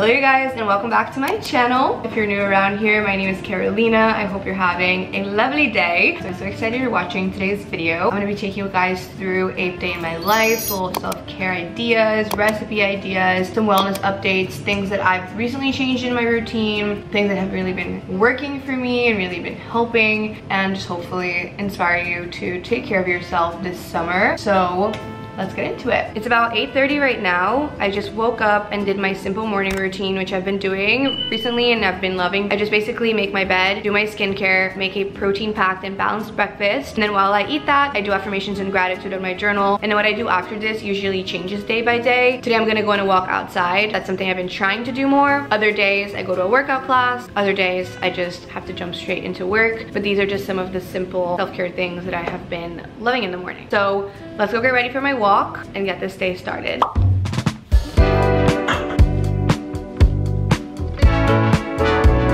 Hello you guys, and welcome back to my channel. If you're new around here, my name is Carolina. I hope you're having a lovely day. So I'm so excited you're watching today's video. I'm going to be taking you guys through a day in my life, little self-care ideas, recipe ideas, some wellness updates, things that I've recently changed in my routine, things that have really been working for me and really been helping, and just hopefully inspire you to take care of yourself this summer. So let's get into it. It's about 8:30 right now. I just woke up and did my simple morning routine, which I've been doing recently and I've been loving. I just basically make my bed, do my skincare, make a protein-packed and balanced breakfast, and then while I eat that, I do affirmations and gratitude on my journal. And then what I do after this usually changes day by day. Today I'm gonna go on a walk outside. That's something I've been trying to do more. Other days I go to a workout class. Other days I just have to jump straight into work. But these are just some of the simple self-care things that I have been loving in the morning. So let's go get ready for my walk and get this day started.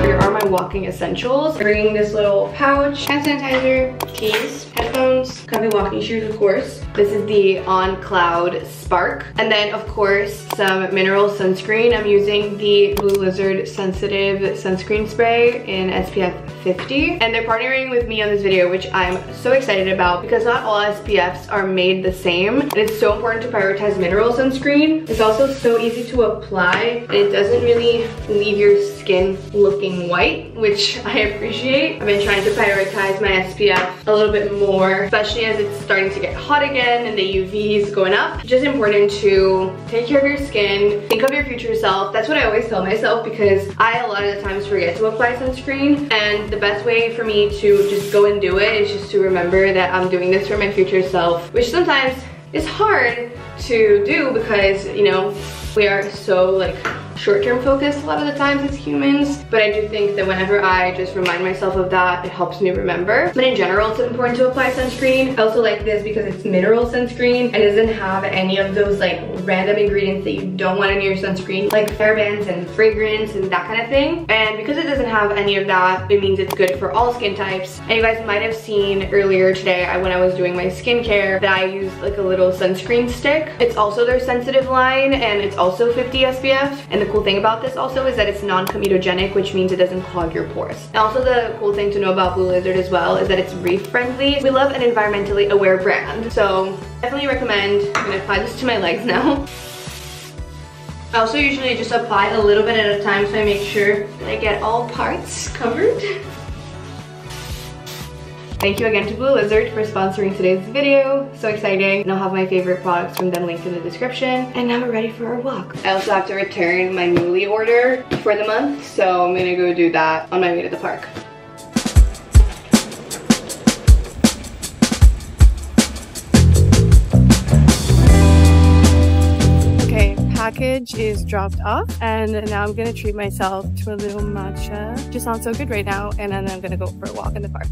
Here are my walking essentials. Bringing this little pouch, hand sanitizer, keys, headphones, comfy walking shoes of course. This is the On Cloud Spark. And then of course some mineral sunscreen. I'm using the Blue Lizard Sensitive Sunscreen Spray in SPF 50. And they're partnering with me on this video, which I'm so excited about because not all SPFs are made the same. And it's so important to prioritize mineral sunscreen. It's also so easy to apply and it doesn't really leave your skin looking white, which I appreciate. I've been trying to prioritize my SPF a little bit more, especially as it's starting to get hot again and the UV is going up. It's just important to take care of your skin, think of your future self. That's what I always tell myself because I a lot of the times forget to apply sunscreen, and the best way for me to just go and do it is just to remember that I'm doing this for my future self, which sometimes is hard to do because, you know, we are so like short-term focused a lot of the times as humans, but I do think that whenever I just remind myself of that, it helps me remember. But in general, it's important to apply sunscreen. I also like this because it's mineral sunscreen and it doesn't have any of those like random ingredients that you don't want in your sunscreen, like parabens and fragrance and that kind of thing. And because it doesn't have any of that, it means it's good for all skin types. And you guys might have seen earlier today when I was doing my skincare that I used like a little sunscreen stick. It's also their sensitive line and it's also 50 SPF. And the cool thing about this also is that it's non-comedogenic, which means it doesn't clog your pores. And also the cool thing to know about Blue Lizard as well is that it's reef friendly. We love an environmentally aware brand, so definitely recommend. I'm gonna apply this to my legs now. I also usually just apply a little bit at a time so I make sure that I get all parts covered. Thank you again to Blue Lizard for sponsoring today's video. So exciting. And I'll have my favorite products from them linked in the description. And now we're ready for our walk. I also have to return my Newly order for the month, so I'm gonna go do that on my way to the park. Okay, package is dropped off and now I'm gonna treat myself to a little matcha. Just sounds so good right now, and then I'm gonna go for a walk in the park.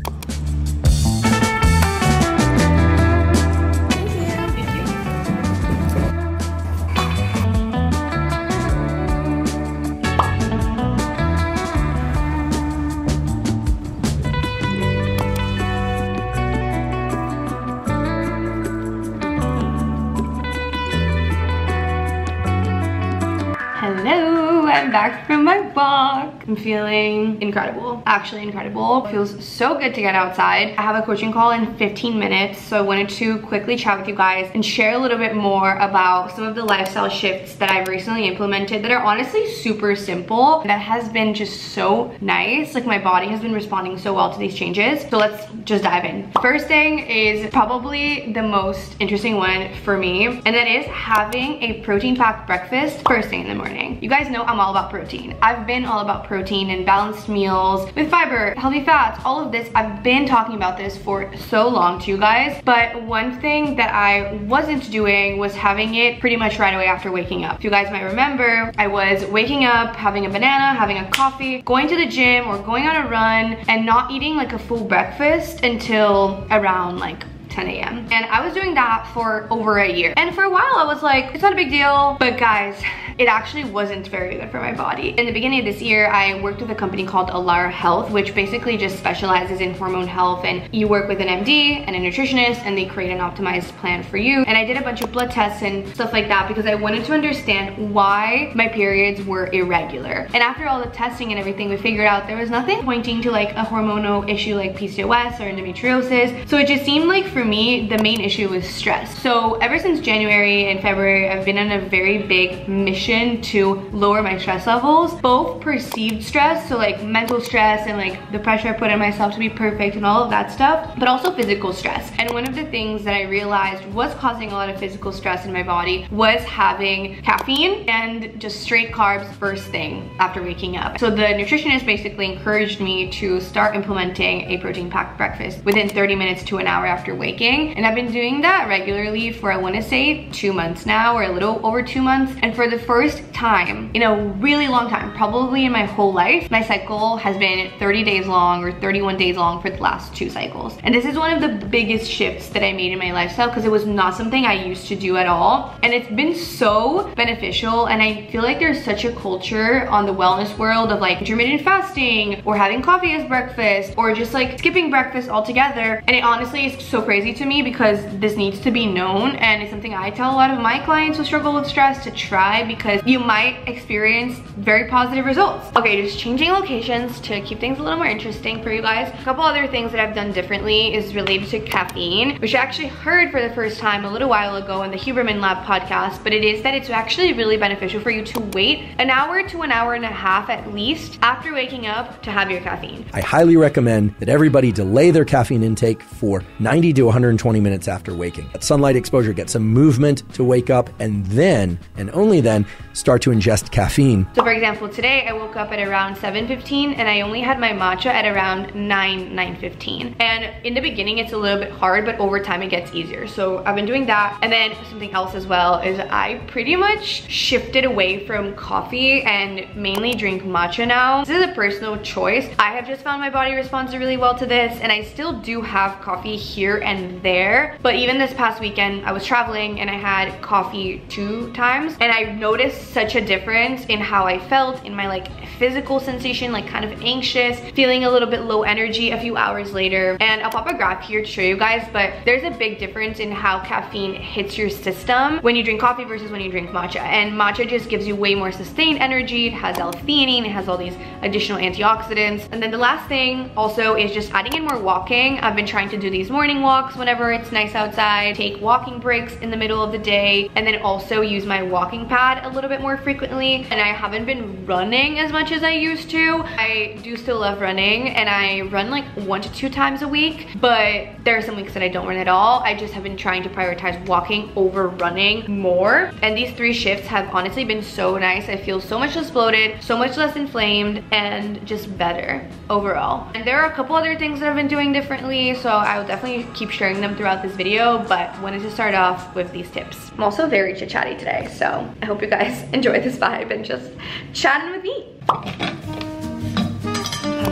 Hello, I'm back from my walk. I'm feeling incredible, actually incredible. It feels so good to get outside. I have a coaching call in 15 minutes, so I wanted to quickly chat with you guys and share a little bit more about some of the lifestyle shifts that I've recently implemented that are honestly super simple. That has been just so nice. Like, my body has been responding so well to these changes. So let's just dive in. First thing is probably the most interesting one for me, and that is having a protein-packed breakfast first thing in the morning. You guys know I'm all about protein. I've been all about protein and balanced meals with fiber, healthy fats, all of this. I've been talking about this for so long to you guys, but one thing that I wasn't doing was having it pretty much right away after waking up. If you guys might remember, I was waking up, having a banana, having a coffee, going to the gym or going on a run, and not eating like a full breakfast until around like 10 a.m. And I was doing that for over a year. And for a while I was like, it's not a big deal. But guys, it actually wasn't very good for my body. In the beginning of this year, I worked with a company called Alara Health, which basically just specializes in hormone health. And you work with an MD and a nutritionist, and they create an optimized plan for you. And I did a bunch of blood tests and stuff like that because I wanted to understand why my periods were irregular. And after all the testing and everything, we figured out there was nothing pointing to like a hormonal issue like PCOS or endometriosis. So it just seemed like for me, the main issue was stress. So ever since January and February, I've been on a very big mission to lower my stress levels, both perceived stress, so like mental stress and like the pressure I put on myself to be perfect and all of that stuff, but also physical stress. And one of the things that I realized was causing a lot of physical stress in my body was having caffeine and just straight carbs first thing after waking up. So the nutritionist basically encouraged me to start implementing a protein-packed breakfast within 30 minutes to an hour after waking. And I've been doing that regularly for, I want to say, 2 months now, or a little over 2 months. And for the first time in a really long time, probably in my whole life, my cycle has been 30 days long or 31 days long for the last 2 cycles. And this is one of the biggest shifts that I made in my lifestyle because it was not something I used to do at all. And it's been so beneficial. And I feel like there's such a culture on the wellness world of like intermittent fasting or having coffee as breakfast or just like skipping breakfast altogether. And it honestly is so crazy to me because this needs to be known, and it's something I tell a lot of my clients who struggle with stress to try because you might experience very positive results. Okay, just changing locations to keep things a little more interesting for you guys. A couple other things that I've done differently is related to caffeine, which I actually heard for the first time a little while ago in the Huberman Lab podcast, but it is that it's actually really beneficial for you to wait an hour to an hour and a half at least after waking up to have your caffeine. I highly recommend that everybody delay their caffeine intake for 90 to 120 minutes after waking. Let sunlight exposure get some movement to wake up, and then, and only then, start to ingest caffeine. So for example, today I woke up at around 7:15 and I only had my matcha at around 9:15. And in the beginning it's a little bit hard, but over time it gets easier. So I've been doing that. And then something else as well is I pretty much shifted away from coffee and mainly drink matcha now. This is a personal choice. I have just found my body responds really well to this, and I still do have coffee here and there. But even this past weekend I was traveling and I had coffee 2 times, and I noticed such a difference in how I felt, in my like physical sensation, like kind of anxious, feeling a little bit low energy a few hours later. And I'll pop a graph here to show you guys, but there's a big difference in how caffeine hits your system when you drink coffee versus when you drink matcha. And matcha just gives you way more sustained energy. It has L-theanine, it has all these additional antioxidants. And then the last thing also is just adding in more walking. I've been trying to do these morning walks whenever it's nice outside, take walking breaks in the middle of the day, and then also use my walking pad a little bit more frequently. And I haven't been running as much as I used to. I do still love running, and I run like 1 to 2 times a week, but there are some weeks that I don't run at all. I just have been trying to prioritize walking over running more. And these 3 shifts have honestly been so nice. I feel so much less bloated, so much less inflamed, and just better overall. And there are a couple other things that I've been doing differently, so I will definitely keep sharing them throughout this video, but wanted to start off with these tips. I'm also very chit-chatty today, so I hope you guys enjoy this vibe and just chatting with me. Time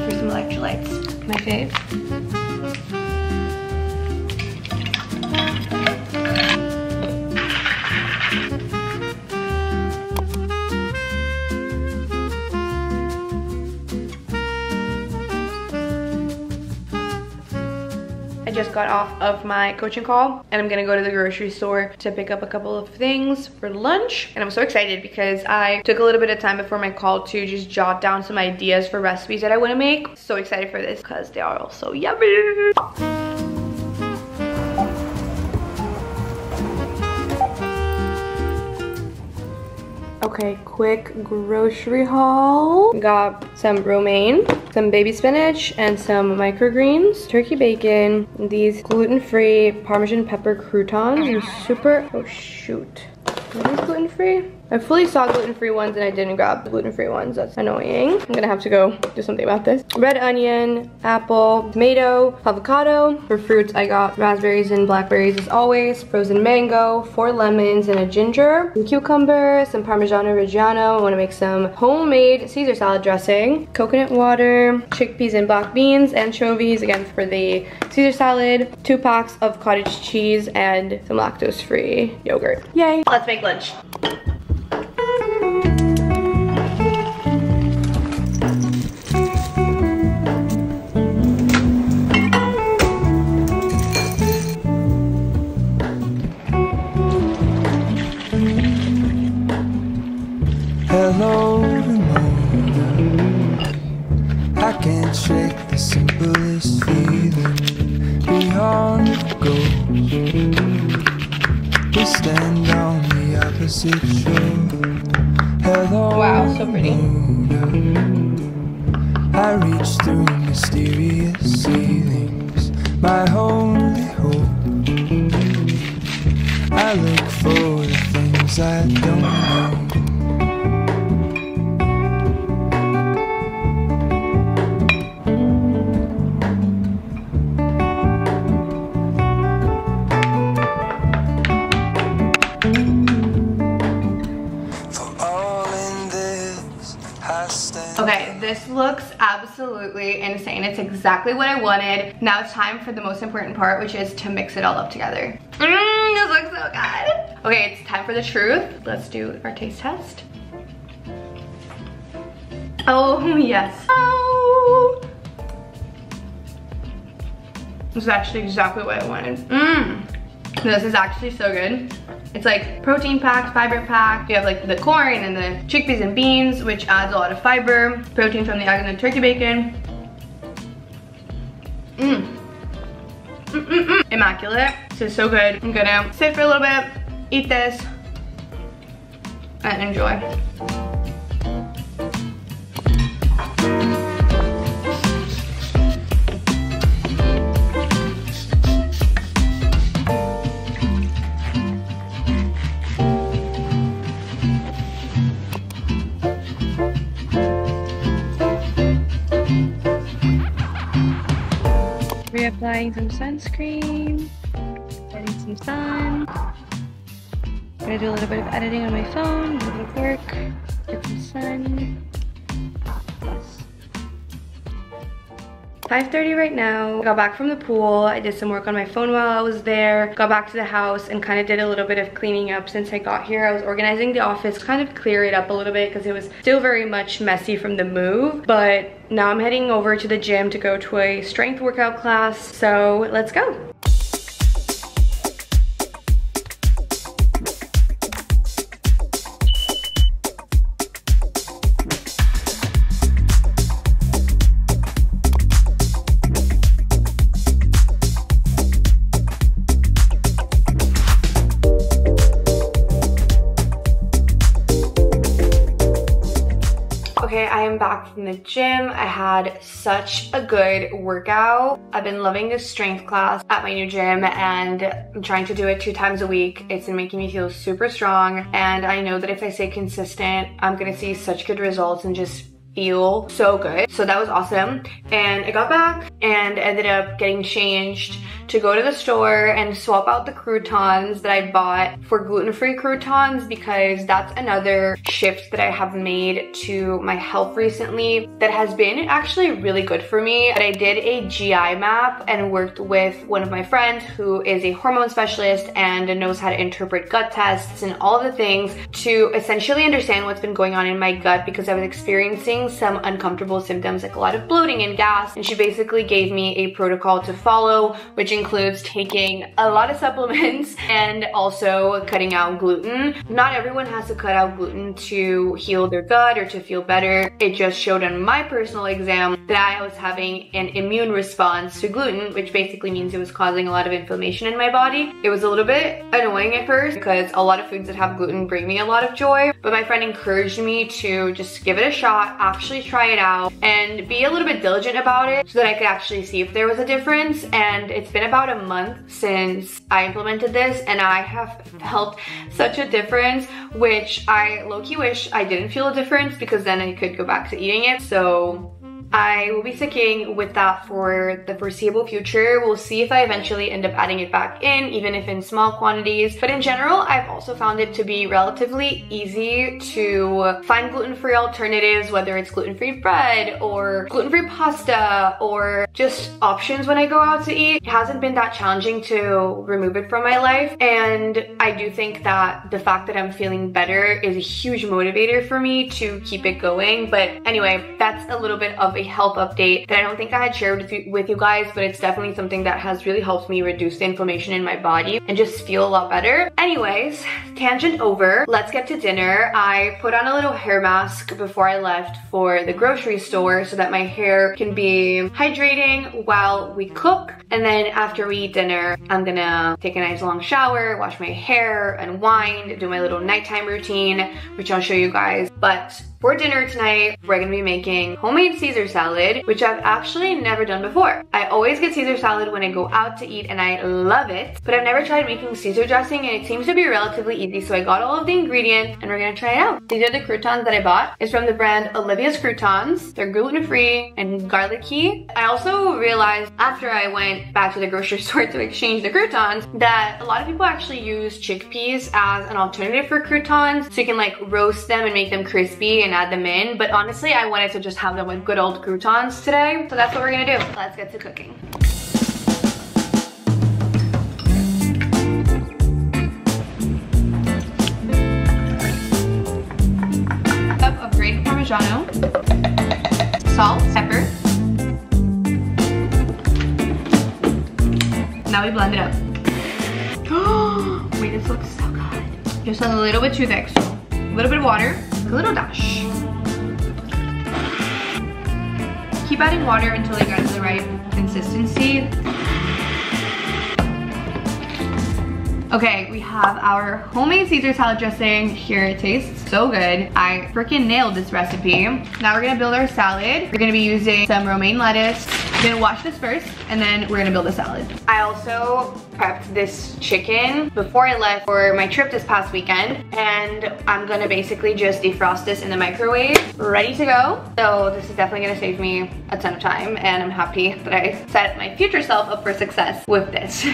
for some electrolytes. My fave. just got off of my coaching call and I'm gonna go to the grocery store to pick up a couple of things for lunch. And I'm so excited because I took a little bit of time before my call to just jot down some ideas for recipes that I want to make. So excited for this because they are all so yummy. Okay, quick grocery haul. Got some romaine, some baby spinach, and some microgreens, turkey bacon, these gluten-free Parmesan pepper croutons, and super, oh shoot. Are these gluten-free? I fully saw gluten-free ones and I didn't grab the gluten-free ones. That's annoying. I'm gonna have to go do something about this. Red onion, apple, tomato, avocado. For fruits, I got raspberries and blackberries as always, frozen mango, 4 lemons and a ginger, some cucumber, some Parmigiano Reggiano. I wanna make some homemade Caesar salad dressing, coconut water, chickpeas and black beans, anchovies, again for the Caesar salad, 2 packs of cottage cheese, and some lactose-free yogurt. Yay! Let's make lunch. Hello, I can't shake the simplest feeling beyond the ghost. We stand on the opposite shore. Hello, wow, so pretty. I reach through mysterious ceilings, my only hope. I look for the things I don't know. Okay, this looks absolutely insane. It's exactly what I wanted. Now it's time for the most important part, which is to mix it all up together. This looks so good. Okay, it's time for the truth. Let's do our taste test. Oh, yes. Oh. This is actually exactly what I wanted. This is actually so good. It's like protein packed, fiber packed. You have like the corn and the chickpeas and beans, which adds a lot of fiber. Protein from the egg and the turkey bacon. Immaculate. This is so good. I'm gonna sit for a little bit, eat this, and enjoy. Reapplying some sunscreen, getting some sun. I'm gonna do a little bit of editing on my phone, a little bit of work, get some sun. 5:30 right now. I got back from the pool. I did some work on my phone while I was there. Got back to the house and kind of did a little bit of cleaning up since I got here. I was organizing the office, kind of clear it up a little bit because it was still very much messy from the move. But now I'm heading over to the gym to go to a strength workout class. So let's go. Okay, I am back from the gym. I had such a good workout. I've been loving this strength class at my new gym and I'm trying to do it 2 times a week. It's been making me feel super strong and I know that if I stay consistent, I'm gonna see such good results and just feel so good. So that was awesome. And I got back and ended up getting changed to go to the store and swap out the croutons that I bought for gluten-free croutons because that's another shift that I have made to my health recently that has been actually really good for me. But I did a GI map and worked with one of my friends who is a hormone specialist and knows how to interpret gut tests and all of the things to essentially understand what's been going on in my gut because I was experiencing some uncomfortable symptoms like a lot of bloating and gas, and she basically gave me a protocol to follow, which includes taking a lot of supplements and also cutting out gluten. Not everyone has to cut out gluten to heal their gut or to feel better. It just showed on my personal exam that I was having an immune response to gluten, which basically means it was causing a lot of inflammation in my body. It was a little bit annoying at first because a lot of foods that have gluten bring me a lot of joy, but my friend encouraged me to just give it a shot, actually try it out, and be a little bit diligent about it so that I could actually see if there was a difference. And it's been about a month since I implemented this, and I have felt such a difference, which I low-key wish I didn't feel a difference because then I could go back to eating it. So I will be sticking with that for the foreseeable future. We'll see if I eventually end up adding it back in, even if in small quantities. But in general, I've also found it to be relatively easy to find gluten-free alternatives, whether it's gluten-free bread or gluten-free pasta or just options when I go out to eat. It hasn't been that challenging to remove it from my life. And I do think that the fact that I'm feeling better is a huge motivator for me to keep it going. But anyway, that's a little bit of a health update that I don't think I had shared with you guys, but it's definitely something that has really helped me reduce the inflammation in my body and just feel a lot better. Anyways, tangent over. Let's get to dinner. I put on a little hair mask before I left for the grocery store so that my hair can be hydrating while we cook. And then after we eat dinner, I'm gonna take a nice long shower, wash my hair, unwind, do my little nighttime routine, which I'll show you guys. But for dinner tonight, we're gonna be making homemade Caesar salad, which I've actually never done before. I always get Caesar salad when I go out to eat and I love it, but I've never tried making Caesar dressing and it seems to be relatively easy. So I got all of the ingredients and we're gonna try it out. These are the croutons that I bought. It's from the brand Olivia's Croutons. They're gluten-free and garlicky. I also realized after I went back to the grocery store to exchange the croutons that a lot of people actually use chickpeas as an alternative for croutons. So you can like roast them and make them crispy and add them in. But honestly, I wanted to just have them with good old croutons today. So that's what we're gonna do. Let's get to cooking. Cup of grated Parmigiano, salt, pepper. Now we blend it up. Wait, this looks so good. Just a little bit too thick, so a little bit of water, a little dash. Keep adding water until it gets the right consistency. Okay, we have our homemade Caesar salad dressing. Here, it tastes so good. I freaking nailed this recipe. Now we're gonna build our salad. We're gonna be using some romaine lettuce. I'm gonna wash this first, and then we're gonna build the salad. I also prepped this chicken before I left for my trip this past weekend, and I'm gonna basically just defrost this in the microwave, ready to go. So this is definitely gonna save me a ton of time, and I'm happy that I set my future self up for success with this.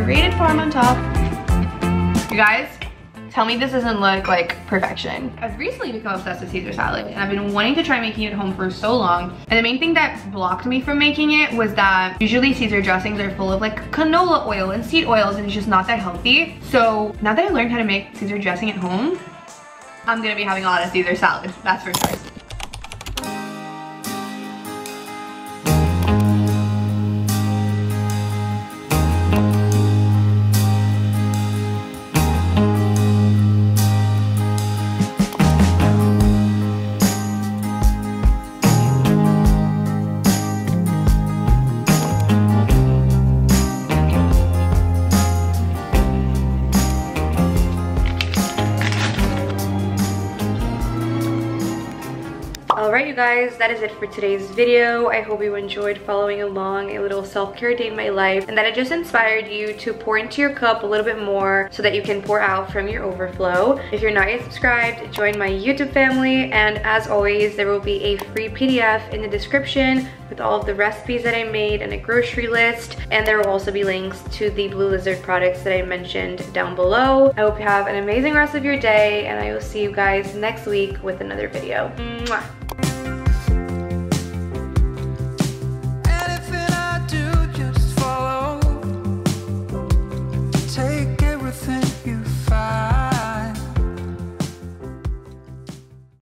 Grated parm on top. You guys, tell me this doesn't look like perfection. I've recently become obsessed with Caesar salad and I've been wanting to try making it at home for so long. And the main thing that blocked me from making it was that usually Caesar dressings are full of like canola oil and seed oils and it's just not that healthy. So now that I learned how to make Caesar dressing at home, I'm gonna be having a lot of Caesar salad, that's for sure. Alright you guys, that is it for today's video. I hope you enjoyed following along a little self-care day in my life and that it just inspired you to pour into your cup a little bit more so that you can pour out from your overflow. If you're not yet subscribed, join my YouTube family, and as always, there will be a free PDF in the description with all of the recipes that I made and a grocery list. And there will also be links to the Blue Lizard products that I mentioned down below. I hope you have an amazing rest of your day, and I will see you guys next week with another video. Mwah.